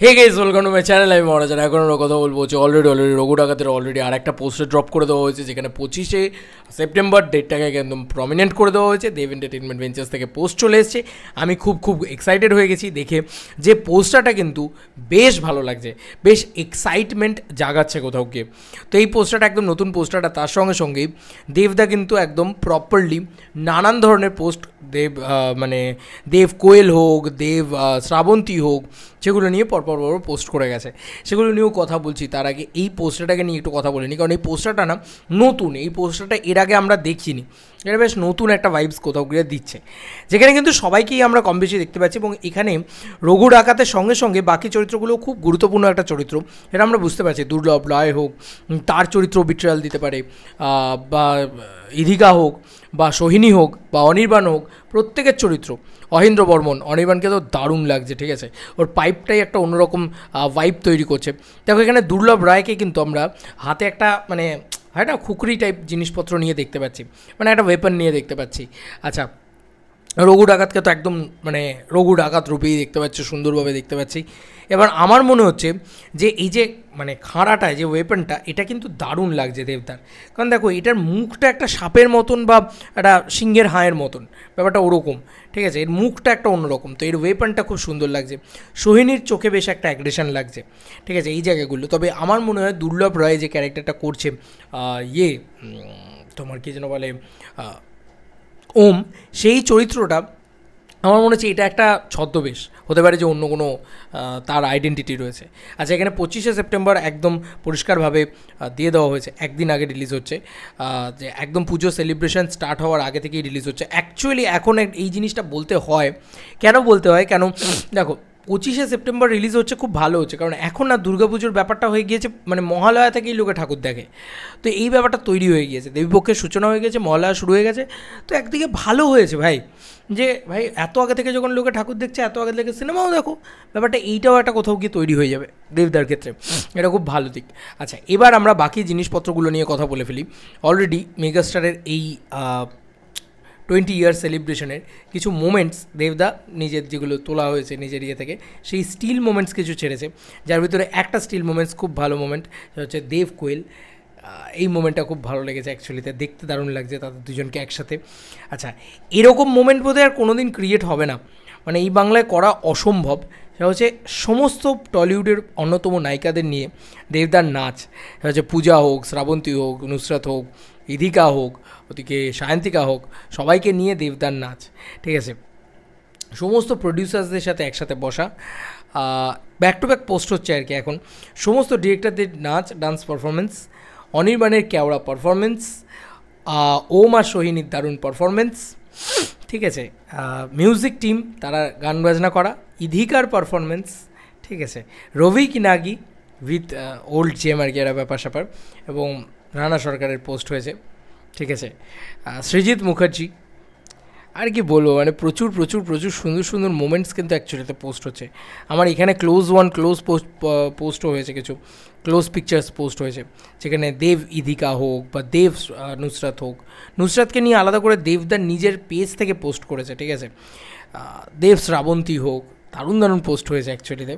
Hey guys, welcome to my channel. আমি মহারাজান। এখন আমরা কথা বলবো হচ্ছে অলরেডি রঘু ডাকাতের আর একটা পোস্টার ড্রপ করে দেওয়া হয়েছে, যেখানে 25শে সেপ্টেম্বর ডেটটাকে একদম প্রমিনেন্ট করে দেওয়া হয়েছে। দেব এন্টারটেনমেন্ট ভেঞ্চার্স থেকে পোস্ট চলে এসেছে। আমি খুব এক্সাইটেড হয়ে গেছি দেখে, যে পোস্টারটা কিন্তু বেশ ভালো লাগছে, বেশ এক্সাইটমেন্ট জাগাচ্ছে কোথাও গিয়ে। তো এই পোস্টারটা একদম নতুন পোস্টারটা, তার সঙ্গে সঙ্গেই দেবদা কিন্তু একদম প্রপারলি নানান ধরনের পোস্ট মানে দেব কোয়েল হোক, দেব শ্রাবন্তী হোক, সেগুলো নিয়ে পরপর পোস্ট করে গেছে। সেগুলো নিয়েও কথা বলছি। তার আগে এই পোস্টারটাকে নিয়ে একটু কথা বলিনি, কারণ এই পোস্টারটা না নতুন। এই পোস্টারটা এর আগে আমরা দেখিনি। এটা বেশ নতুন একটা ভাইবস কোথাও গিয়ে দিচ্ছে, যেখানে কিন্তু সবাইকেই আমরা কম বেশি দেখতে পাচ্ছি। এবং এখানে রঘু ডাকাতের সঙ্গে সঙ্গে বাকি চরিত্রগুলোও খুব গুরুত্বপূর্ণ একটা চরিত্র, এটা আমরা বুঝতে পারছি। দুর্লভ রায় হোক, তার চরিত্র বিট্রায়াল দিতে পারে, বা ইধিকা হোক, বা সোহিনী হোক, বা অনির্বাণ হোক, প্রত্যেকের চরিত্র। অহিন্দ্র বর্মন, অনির্বাণকে তো দারুণ লাগছে, ঠিক আছে। ওর পাইপটাই একটা অন্যরকম ভাইব তৈরি করছে। দেখো এখানে দুর্লভ রায়কে কিন্তু আমরা হাতে একটা মানে হয় না খুকরি টাইপ জিনিসপত্র নিয়ে দেখতে পাচ্ছি, মানে একটা ওয়েপন নিয়ে দেখতে পাচ্ছি। আচ্ছা, রঘু ডাকাতকে তো একদম মানে রঘু ডাকাত রূপেই দেখতে পাচ্ছি, সুন্দরভাবে দেখতে পাচ্ছি। এবার আমার মনে হচ্ছে যে এই যে মানে খাঁড়াটায় যে ওয়েপনটা, এটা কিন্তু দারুণ লাগছে দেবদার। কারণ দেখো এটার মুখটা একটা সাপের মতন বা একটা সিংহের হাঁয়ের মতন, ব্যাপারটা ওরকম, ঠিক আছে। এর মুখটা একটা অন্যরকম, তো এর ওয়েপনটা খুব সুন্দর লাগছে। সোহিনীর চোখে বেশ একটা অ্যাগ্রেশন লাগছে, ঠিক আছে, এই জায়গাগুলো। তবে আমার মনে হয় দুর্লভ রায় যে ক্যারেক্টারটা করছে, তোমার কী যেন বলে, ওম, সেই চরিত্রটা আমার মনে হচ্ছে এটা একটা ছদ্মবেশ হতে পারে, যে অন্য কোনো তার আইডেন্টিটি রয়েছে। আচ্ছা, এখানে 25শে সেপ্টেম্বর একদম পরিষ্কারভাবে দিয়ে দেওয়া হয়েছে, একদিন আগে রিলিজ হচ্ছে, যে একদম পুজো সেলিব্রেশন স্টার্ট হওয়ার আগে থেকেই রিলিজ হচ্ছে। অ্যাকচুয়ালি এখন এই জিনিসটা বলতে হয়, কেন বলতে হয়, কেন দেখো 25শে সেপ্টেম্বর রিলিজ হচ্ছে, খুব ভালো হচ্ছে, কারণ এখন না দুর্গাপুজোর ব্যাপারটা হয়ে গিয়েছে, মানে মহালয়া থেকেই লোকে ঠাকুর দেখে। তো এই ব্যাপারটা তৈরি হয়ে গিয়েছে, দেবীপক্ষের সূচনা হয়ে গেছে, মহালয়া শুরু হয়ে গেছে। তো একদিকে ভালো হয়েছে ভাই, যে ভাই এত আগে থেকে যখন লোকে ঠাকুর দেখছে, এত আগে থেকে সিনেমাও দেখো, ব্যাপারটা এইটাও একটা কোথাও গিয়ে তৈরি হয়ে যাবে দেবদার ক্ষেত্রে। এটা খুব ভালো দিক। আচ্ছা, এবার আমরা বাকি জিনিসপত্রগুলো নিয়ে কথা বলে ফেলি। অলরেডি মেগাস্টারের এই 20 ইয়ার সেলিব্রেশনের কিছু মোমেন্টস দেবদা নিজের যেগুলো তোলা হয়েছে নিজের ইয়ে থেকে, সেই স্টিল মোমেন্টস কিছু ছেড়েছে, যার ভিতরে একটা স্টিল মোমেন্টস খুব ভালো মোমেন্ট, সেটা হচ্ছে দেব কোয়েল। এই মোমেন্টটা খুব ভালো লেগেছে অ্যাকচুয়ালিতে, দেখতে দারুণ লাগছে তাদের দুজনকে একসাথে। আচ্ছা, এরকম মোমেন্ট বোধহয় আর কোনো দিন ক্রিয়েট হবে না, মানে এই বাংলায় করা অসম্ভব। সেটা হচ্ছে সমস্ত টলিউডের অন্যতম নায়িকাদের নিয়ে দেবদার নাচ, সেটা হচ্ছে পূজা হোক, শ্রাবন্তী হোক, নুসরাত হোক, ইধিকা হোক, ওদিকে সায়ন্তিকা হোক, সবাইকে নিয়ে দেবদার নাচ, ঠিক আছে। সমস্ত প্রডিউসার্সদের সাথে একসাথে বসা, ব্যাক টু ব্যাক পোস্ট হচ্ছে আর কি এখন। সমস্ত ডিরেক্টরদের নাচ, ডান্স পারফরমেন্স, অনির্বাণের কেওড়া পারফরমেন্স, ওম আর সোহিনীর দারুণ পারফরমেন্স, ঠিক আছে। মিউজিক টিম তারা গান বাজনা করা, ইধিকার পারফরমেন্স, ঠিক আছে। রবি কিনাগি উইথ ওল্ড জেম আর কি, এরা ব্যাপার স্যাপার। এবং রানা সরকারের পোস্ট হয়েছে, ঠিক আছে। সৃজিত মুখার্জি, আর কি বলবো, মানে প্রচুর সুন্দর মোমেন্টস কিন্তু অ্যাকচুয়ালিতে পোস্ট হচ্ছে। আমার এখানে ক্লোজ পোস্টও হয়েছে, কিছু ক্লোজ পিকচার্স পোস্ট হয়েছে, যেখানে দেব ইধিকা হোক বা দেব নুসরাত হোক। নুসরাতকে নিয়ে আলাদা করে দেবদার নিজের পেজ থেকে পোস্ট করেছে, ঠিক আছে। দেব শ্রাবন্তী হোক, দারুণ পোস্ট হয়েছে অ্যাকচুয়ালিতে।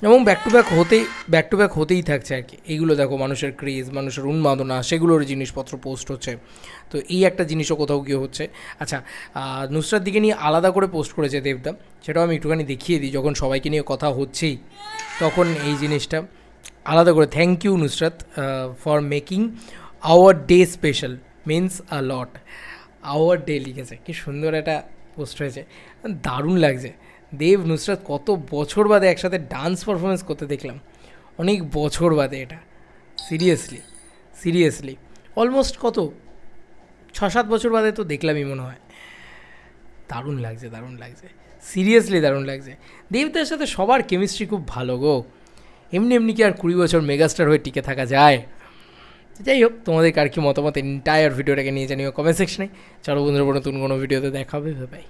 এবং ব্যাক টু ব্যাক হতেই থাকছে আর কি। এইগুলো দেখো, মানুষের ক্রেজ, মানুষের উন্মাদনা, সেগুলোর জিনিসপত্র পোস্ট হচ্ছে। তো এই একটা জিনিসও কোথাও গিয়ে হচ্ছে। আচ্ছা, নুসরাত দিকে নিয়ে আলাদা করে পোস্ট করেছে দেবদা, সেটাও আমি একটুখানি দেখিয়ে দিই। যখন সবাইকে নিয়ে কথা হচ্ছেই তখন এই জিনিসটা আলাদা করে, thank you Nusrat for making our day special, means a lot. Our day লিখেছে, কি সুন্দর একটা পোস্ট হয়েছে, দারুণ লাগছে। দেব নুসরাত কত বছর বাদে একসাথে ডান্স পারফরমেন্স করতে দেখলাম, অনেক বছর বাদে। এটা সিরিয়াসলি অলমোস্ট কত 6-7 বছর বাদে তো দেখলামই মনে হয়। দারুণ লাগছে সিরিয়াসলি দারুণ লাগছে। দেবদার সাথে সবার কেমিস্ট্রি খুব ভালো গো। এমনি কি আর 20 বছর মেগাস্টার হয়ে টিকে থাকা যায়? যাই হোক, তোমাদের কার কি মতামত এন্টায়ার ভিডিওটাকে নিয়ে জানিও কমেন্ট সেকশনে। চলো বন্ধুরা, নতুন কোনো ভিডিওতে দেখা হবে, বাই।